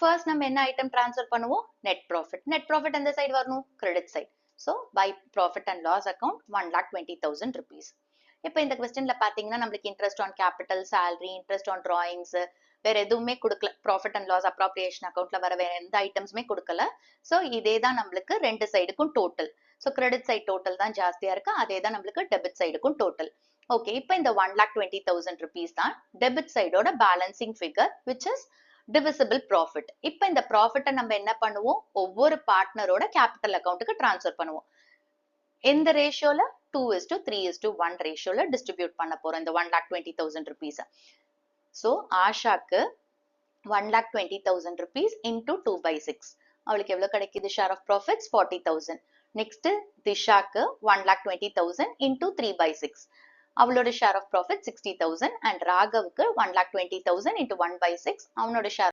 First நம்ம என்ன item transfer பண்ணுவோம்? Net profit. Net profit எந்த side வரணும்? Credit side. So, by profit and loss account, 1,20,000 rupees. இப்போ இந்த questionல பார்த்தீங்கன்னா நம்மளுக்கு interest on capital, salary, interest on drawings, வேற எதுவுமே கொடுக்கல. Profit and loss appropriation accountல வர வேற எந்த ஐட்டம்ஸுமே கொடுக்கல. ஸோ இதே தான் நம்மளுக்கு ரெண்டு சைடுக்கும் total. So credit side total தான் ஜாஸ்தியா இருக்கு. அதே தான் நம்மளுக்கு டெபிட் சைடுக்கும் டோட்டல். ஓகே, இப்போ இந்த 1,20,000 rupees தான் டெபிட் சைடோட balancing figure, which is divisible profit. இப்போ இந்த ப்ராஃபிட்டை நம்ம என்ன பண்ணுவோம்? ஒவ்வொரு பார்ட்னரோட கேபிட்டல் அக்கௌண்ட்டுக்கு டிரான்ஸ்ஃபர் பண்ணுவோம். எந்த ரேஷியோல? 2:3:1 ரேஷியோல டிஸ்ட்ரிபியூட் பண்ண போறோம் இந்த 1,20,000 rupees. ஸோ ஆஷாக்கு 1,20,000 rupees into 2/6. அவளுக்கு எவ்வளவு கிடைக்குது? Share of profits 40,000. நெக்ஸ்ட் திஷாக்கு 1,20,000 into 3/6. அவளோட ஷேர் ஆஃப் ப்ராஃபிட் 60,000 அண்ட் ராகவுக்கு 1,20,000 into 1/6 அவனோட ஷேர்